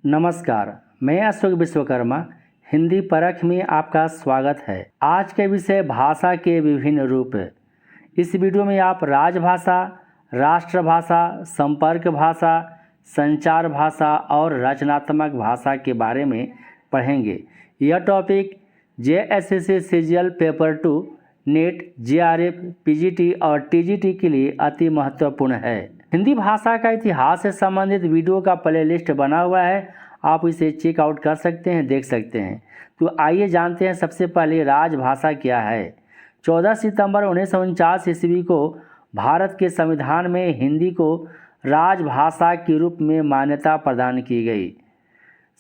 नमस्कार, मैं अशोक विश्वकर्मा। हिंदी परख में आपका स्वागत है। आज के विषय भाषा के विभिन्न रूप। इस वीडियो में आप राजभाषा, राष्ट्रभाषा, संपर्क भाषा, संचार भाषा और रचनात्मक भाषा के बारे में पढ़ेंगे। यह topic JSSC CGL paper 2, net, JRF, PGT और TGT के लिए अति महत्वपूर्ण है। हिंदी भाषा का इतिहास से संबंधित वीडियो का प्लेलिस्ट बना हुआ है, आप इसे चेक आउट कर सकते हैं, देख सकते हैं। तो आइए जानते हैं सबसे पहले राजभाषा क्या है। 14 सितंबर 1949 ईस्वी को भारत के संविधान में हिंदी को राजभाषा के रूप में मान्यता प्रदान की गई।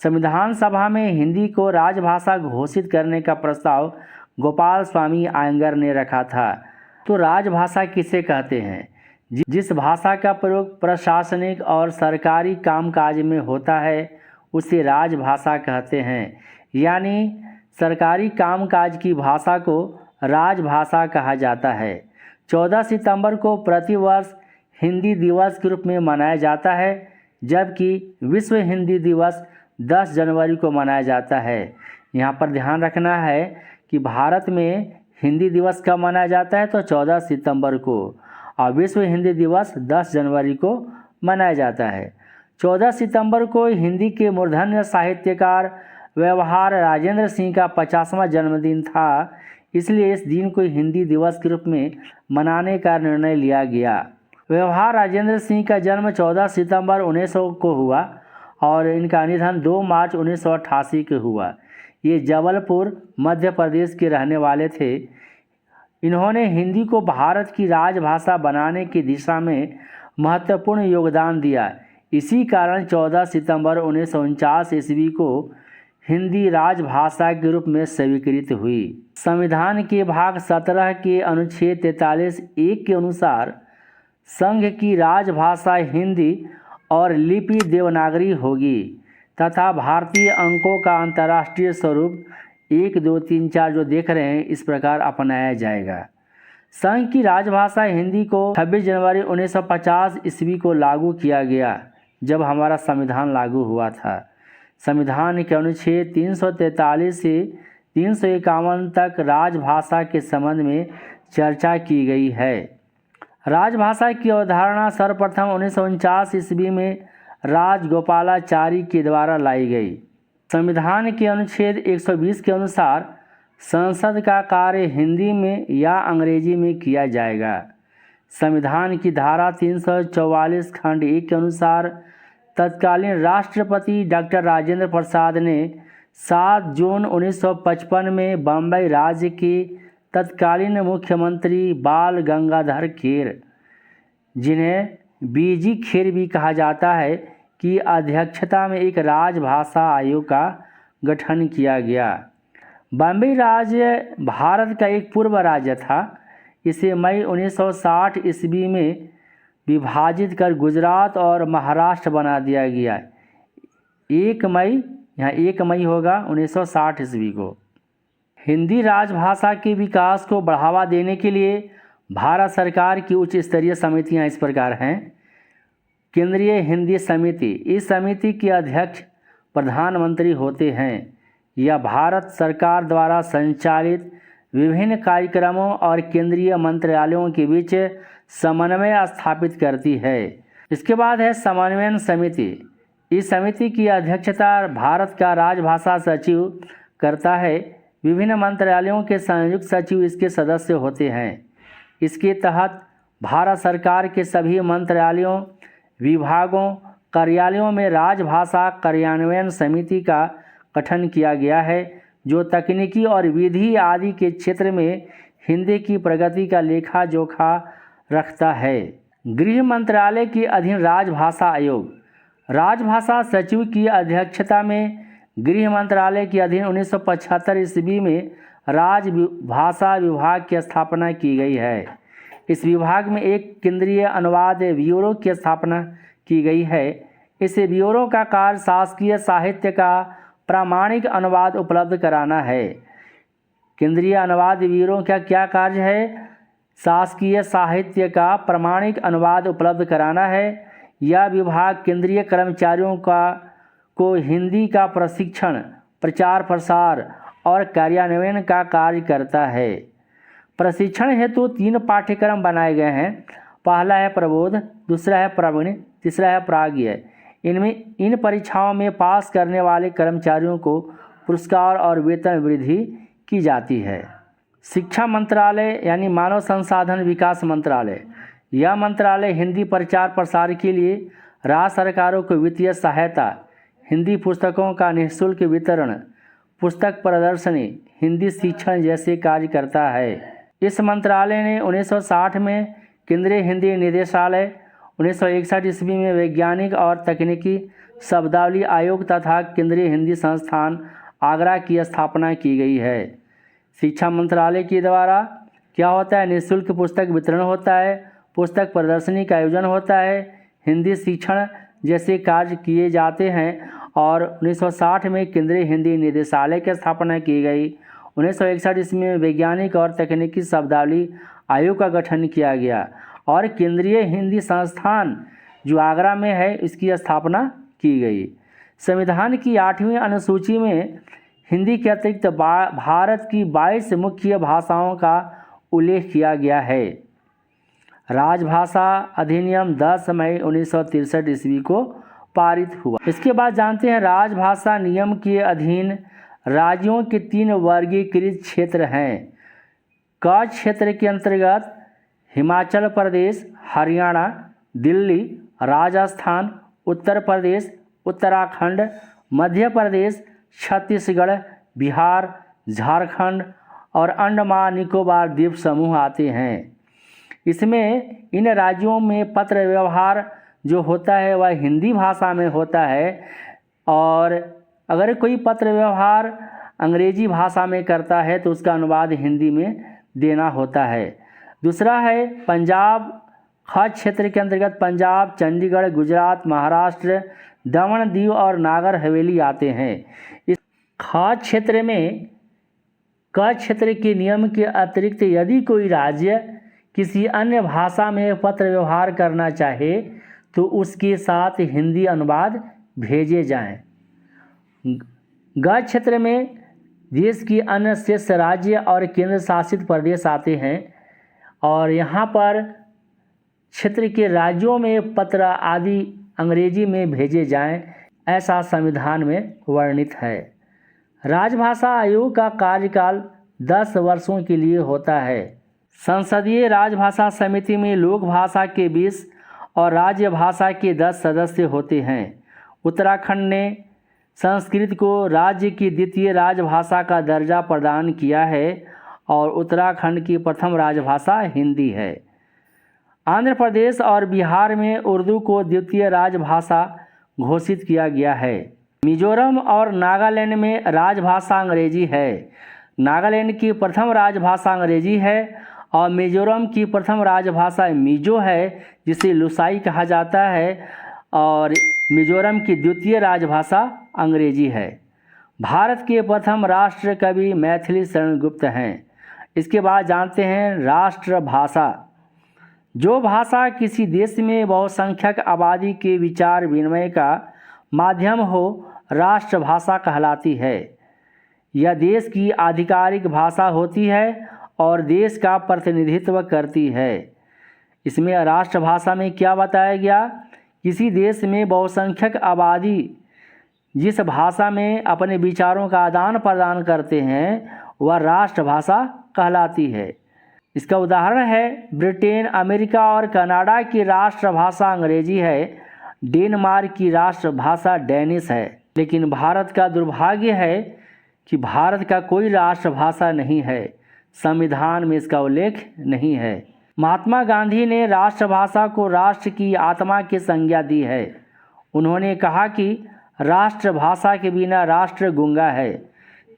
संविधान सभा में हिंदी को राजभाषा घोषित करने का प्रस्ताव गोपाल स्वामी आयंगर ने रखा था। तो राजभाषा किसे कहते हैं? जिस भाषा का प्रयोग प्रशासनिक और सरकारी कामकाज में होता है उसे राजभाषा कहते हैं। यानी सरकारी कामकाज की भाषा को राजभाषा कहा जाता है। 14 सितंबर को प्रतिवर्ष हिंदी दिवस के रूप में मनाया जाता है, जबकि विश्व हिंदी दिवस 10 जनवरी को मनाया जाता है। यहाँ पर ध्यान रखना है कि भारत में हिंदी दिवस कब मनाया जाता है, तो 14 सितंबर को, और विश्व हिंदी दिवस 10 जनवरी को मनाया जाता है। 14 सितंबर को हिंदी के मूर्धन्य साहित्यकार व्यवहार राजेंद्र सिंह का 50वां जन्मदिन था, इसलिए इस दिन को हिंदी दिवस के रूप में मनाने का निर्णय लिया गया। व्यवहार राजेंद्र सिंह का जन्म 14 सितंबर 1900 को हुआ और इनका निधन 2 मार्च 1988 को हुआ। ये जबलपुर मध्य प्रदेश के रहने वाले थे। इन्होंने हिंदी को भारत की राजभाषा बनाने की दिशा में महत्वपूर्ण योगदान दिया। इसी कारण 14 सितंबर 1949 ईस्वी को हिंदी राजभाषा के रूप में स्वीकृत हुई। संविधान के भाग 17 के अनुच्छेद 43(1) के अनुसार संघ की राजभाषा हिंदी और लिपि देवनागरी होगी तथा भारतीय अंकों का अंतर्राष्ट्रीय स्वरूप 1, 2, 3, 4 जो देख रहे हैं इस प्रकार अपनाया जाएगा। संघ की राजभाषा हिंदी को 26 जनवरी 1950 ईस्वी को लागू किया गया, जब हमारा संविधान लागू हुआ था। संविधान के अनुच्छेद 343 से 351 तक राजभाषा के संबंध में चर्चा की गई है। राजभाषा की अवधारणा सर्वप्रथम 1949 ईस्वी में राजगोपालाचारी के द्वारा लाई गई। संविधान के अनुच्छेद 120 के अनुसार संसद का कार्य हिंदी में या अंग्रेजी में किया जाएगा। संविधान की धारा 344 खंड 1 के अनुसार तत्कालीन राष्ट्रपति डॉक्टर राजेंद्र प्रसाद ने 7 जून 1955 में बम्बई राज्य के तत्कालीन मुख्यमंत्री बाल गंगाधर खेर, जिन्हें बीजी खेर भी कहा जाता है, की अध्यक्षता में एक राजभाषा आयोग का गठन किया गया। बम्बई राज्य भारत का एक पूर्व राज्य था। इसे मई 1960 ईस्वी में विभाजित कर गुजरात और महाराष्ट्र बना दिया गया। 1 मई होगा 1960 ईस्वी को। हिंदी राजभाषा के विकास को बढ़ावा देने के लिए भारत सरकार की उच्च स्तरीय समितियां इस प्रकार हैं। केंद्रीय हिंदी समिति, इस समिति के अध्यक्ष प्रधानमंत्री होते हैं। यह भारत सरकार द्वारा संचालित विभिन्न कार्यक्रमों और केंद्रीय मंत्रालयों के बीच समन्वय स्थापित करती है। इसके बाद है समन्वयन समिति। इस समिति की अध्यक्षता भारत का राजभाषा सचिव करता है। विभिन्न मंत्रालयों के संयुक्त सचिव इसके सदस्य होते हैं। इसके तहत भारत सरकार के सभी मंत्रालयों, विभागों, कार्यालयों में राजभाषा कार्यान्वयन समिति का गठन किया गया है, जो तकनीकी और विधि आदि के क्षेत्र में हिंदी की प्रगति का लेखा जोखा रखता है। गृह मंत्रालय के अधीन राजभाषा आयोग, राजभाषा सचिव की अध्यक्षता में गृह मंत्रालय के अधीन 1975 ईस्वी में राजभाषा विभाग की स्थापना की गई है। इस विभाग में एक केंद्रीय अनुवाद ब्यूरो की स्थापना की गई है। इस ब्यूरो का कार्य शासकीय साहित्य का प्रामाणिक अनुवाद उपलब्ध कराना है। केंद्रीय अनुवाद ब्यूरो का क्या कार्य है? शासकीय साहित्य का प्रामाणिक अनुवाद उपलब्ध कराना है। यह विभाग केंद्रीय कर्मचारियों को हिंदी का प्रशिक्षण, प्रचार प्रसार और कार्यान्वयन का कार्य करता है। प्रशिक्षण हेतु 3 पाठ्यक्रम बनाए गए हैं। पहला है प्रबोध, दूसरा है प्रवीण, तीसरा है प्राज्ञ। इन परीक्षाओं में पास करने वाले कर्मचारियों को पुरस्कार और वेतन वृद्धि की जाती है। शिक्षा मंत्रालय यानी मानव संसाधन विकास मंत्रालय, यह मंत्रालय हिंदी प्रचार प्रसार के लिए राज्य सरकारों को वित्तीय सहायता, हिंदी पुस्तकों का निःशुल्क वितरण, पुस्तक प्रदर्शनी, हिंदी शिक्षण जैसे कार्य करता है। इस मंत्रालय ने 1960 में केंद्रीय हिंदी निदेशालय, 1961 ईस्वी में वैज्ञानिक और तकनीकी शब्दावली आयोग तथा केंद्रीय हिंदी संस्थान आगरा की स्थापना की गई है। शिक्षा मंत्रालय के द्वारा क्या होता है? निःशुल्क पुस्तक वितरण होता है, पुस्तक प्रदर्शनी का आयोजन होता है, हिंदी शिक्षण जैसे कार्य किए जाते हैं और 1960 में केंद्रीय हिंदी निदेशालय की स्थापना की गई। 1961 ईस्वी में वैज्ञानिक और तकनीकी शब्दावली आयोग का गठन किया गया और केंद्रीय हिंदी संस्थान जो आगरा में है इसकी स्थापना की गई। संविधान की 8वीं अनुसूची में हिंदी के अतिरिक्त भारत की 22 मुख्य भाषाओं का उल्लेख किया गया है। राजभाषा अधिनियम 10 मई 1963 ईस्वी को पारित हुआ। इसके बाद जानते हैं राजभाषा नियम के अधीन राज्यों के 3 वर्गीकृत क्षेत्र हैं। क क्षेत्र के अंतर्गत हिमाचल प्रदेश, हरियाणा, दिल्ली, राजस्थान, उत्तर प्रदेश, उत्तराखंड, मध्य प्रदेश, छत्तीसगढ़, बिहार, झारखंड और अंडमान निकोबार द्वीप समूह आते हैं। इसमें इन राज्यों में पत्र व्यवहार जो होता है वह हिंदी भाषा में होता है और अगर कोई पत्र व्यवहार अंग्रेजी भाषा में करता है तो उसका अनुवाद हिंदी में देना होता है। दूसरा है पंजाब, ख क्षेत्र के अंतर्गत पंजाब, चंडीगढ़, गुजरात, महाराष्ट्र, दमन दीव और नागर हवेली आते हैं। इस ख क्षेत्र में क क्षेत्र के नियम के अतिरिक्त यदि कोई राज्य किसी अन्य भाषा में पत्र व्यवहार करना चाहे तो उसके साथ हिंदी अनुवाद भेजे जाएं। ग क्षेत्र में देश की अन्य शेष राज्य और केंद्र शासित प्रदेश आते हैं और यहाँ पर क्षेत्र के राज्यों में पत्र आदि अंग्रेजी में भेजे जाएं, ऐसा संविधान में वर्णित है। राजभाषा आयोग का कार्यकाल 10 वर्षों के लिए होता है। संसदीय राजभाषा समिति में लोक भाषा के 20 और राज्य भाषा के 10 सदस्य होते हैं। उत्तराखंड ने संस्कृत को राज्य की द्वितीय राजभाषा का दर्जा प्रदान किया है और उत्तराखंड की प्रथम राजभाषा हिंदी है। आंध्र प्रदेश और बिहार में उर्दू को द्वितीय राजभाषा घोषित किया गया है। मिजोरम और नागालैंड में राजभाषा अंग्रेजी है। नागालैंड की प्रथम राजभाषा अंग्रेजी है और मिजोरम की प्रथम राजभाषा मिजो है जिसे लुसाई कहा जाता है और मिजोरम की द्वितीय राजभाषा अंग्रेजी है। भारत के प्रथम राष्ट्र कवि मैथिली शरण गुप्त हैं। इसके बाद जानते हैं राष्ट्रभाषा। जो भाषा किसी देश में बहुसंख्यक आबादी के विचार विनिमय का माध्यम हो राष्ट्रभाषा कहलाती है। यह देश की आधिकारिक भाषा होती है और देश का प्रतिनिधित्व करती है। इसमें राष्ट्रभाषा में क्या बताया गया? किसी देश में बहुसंख्यक आबादी जिस भाषा में अपने विचारों का आदान प्रदान करते हैं वह राष्ट्रभाषा कहलाती है। इसका उदाहरण है ब्रिटेन, अमेरिका और कनाडा की राष्ट्रभाषा अंग्रेजी है। डेनमार्क की राष्ट्रभाषा डेनिश है। लेकिन भारत का दुर्भाग्य है कि भारत का कोई राष्ट्रभाषा नहीं है। संविधान में इसका उल्लेख नहीं है। महात्मा गांधी ने राष्ट्रभाषा को राष्ट्र की आत्मा की संज्ञा दी है। उन्होंने कहा कि राष्ट्रभाषा के बिना राष्ट्र गूंगा है।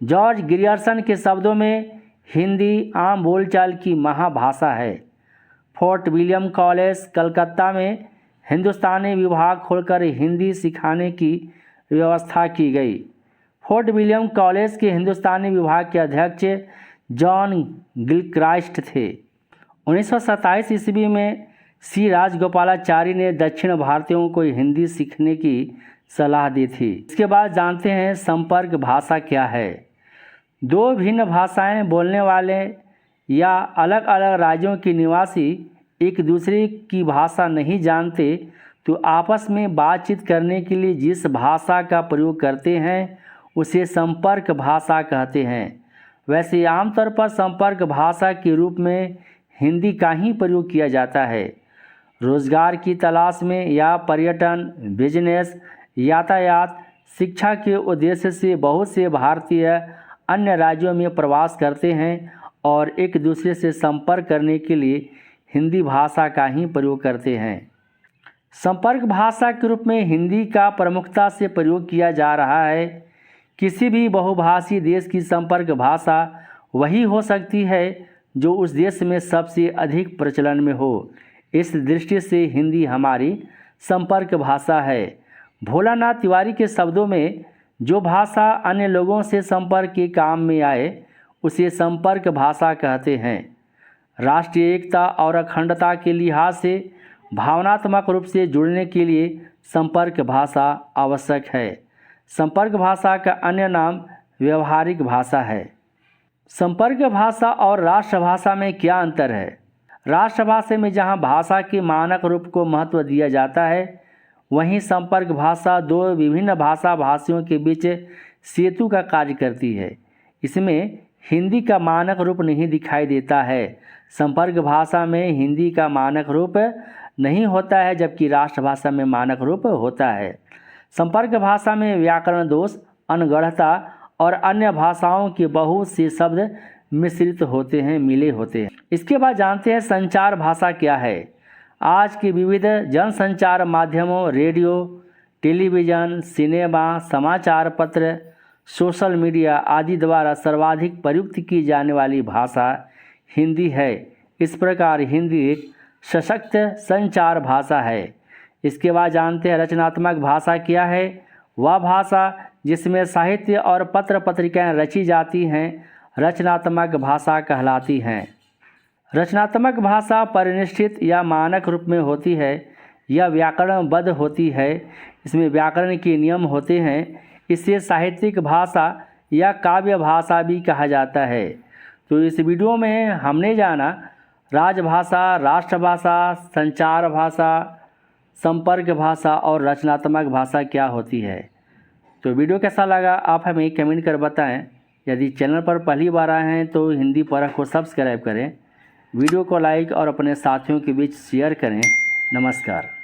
जॉर्ज ग्रियर्सन के शब्दों में हिंदी आम बोलचाल की महाभाषा है। फोर्ट विलियम कॉलेज कलकत्ता में हिंदुस्तानी विभाग खोलकर हिंदी सिखाने की व्यवस्था की गई। फोर्ट विलियम कॉलेज के हिंदुस्तानी विभाग के अध्यक्ष जॉन गिलक्राइस्ट थे। 1927 ईस्वी में सी राजगोपालाचारी ने दक्षिण भारतीयों को हिंदी सीखने की सलाह दी थी। इसके बाद जानते हैं संपर्क भाषा क्या है। दो भिन्न भाषाएं बोलने वाले या अलग अलग राज्यों के निवासी एक दूसरे की भाषा नहीं जानते तो आपस में बातचीत करने के लिए जिस भाषा का प्रयोग करते हैं उसे संपर्क भाषा कहते हैं। वैसे आमतौर पर संपर्क भाषा के रूप में हिंदी का ही प्रयोग किया जाता है। रोजगार की तलाश में या पर्यटन, बिजनेस, यातायात, शिक्षा के उद्देश्य से बहुत से भारतीय अन्य राज्यों में प्रवास करते हैं और एक दूसरे से संपर्क करने के लिए हिंदी भाषा का ही प्रयोग करते हैं। संपर्क भाषा के रूप में हिंदी का प्रमुखता से प्रयोग किया जा रहा है। किसी भी बहुभाषी देश की संपर्क भाषा वही हो सकती है जो उस देश में सबसे अधिक प्रचलन में हो। इस दृष्टि से हिंदी हमारी संपर्क भाषा है। भोलानाथ तिवारी के शब्दों में जो भाषा अन्य लोगों से संपर्क के काम में आए उसे संपर्क भाषा कहते हैं। राष्ट्रीय एकता और अखंडता के लिहाज से भावनात्मक रूप से जुड़ने के लिए संपर्क भाषा आवश्यक है। संपर्क भाषा का अन्य नाम व्यवहारिक भाषा है। संपर्क भाषा और राष्ट्रभाषा में क्या अंतर है? राष्ट्रभाषा में जहां भाषा के मानक रूप को महत्व दिया जाता है, वहीं संपर्क भाषा दो विभिन्न भाषा भाषियों के बीच सेतु का कार्य करती है। इसमें हिंदी का मानक रूप नहीं दिखाई देता है। संपर्क भाषा में हिंदी का मानक रूप नहीं होता है, जबकि राष्ट्रभाषा में मानक रूप होता है। संपर्क भाषा में व्याकरण दोष, अनगढ़ता और अन्य भाषाओं के बहुत से शब्द मिश्रित होते हैं, मिले होते हैं। इसके बाद जानते हैं संचार भाषा क्या है। आज के विविध जनसंचार माध्यमों, रेडियो, टेलीविज़न, सिनेमा, समाचार पत्र, सोशल मीडिया आदि द्वारा सर्वाधिक प्रयुक्त की जाने वाली भाषा हिंदी है। इस प्रकार हिंदी एक सशक्त संचार भाषा है। इसके बाद जानते हैं रचनात्मक भाषा क्या है। वह भाषा जिसमें साहित्य और पत्र पत्रिकाएं रची जाती हैं रचनात्मक भाषा कहलाती हैं। रचनात्मक भाषा परिनिष्ठित या मानक रूप में होती है। यह व्याकरणबद्ध होती है। इसमें व्याकरण के नियम होते हैं। इसे साहित्यिक भाषा या काव्य भाषा भी कहा जाता है। तो इस वीडियो में हमने जाना राजभाषा, राष्ट्रभाषा, संचार भाषा, संपर्क भाषा और रचनात्मक भाषा क्या होती है। तो वीडियो कैसा लगा आप हमें कमेंट कर बताएं। यदि चैनल पर पहली बार आए हैं तो हिंदी परख को सब्सक्राइब करें, वीडियो को लाइक और अपने साथियों के बीच शेयर करें। नमस्कार।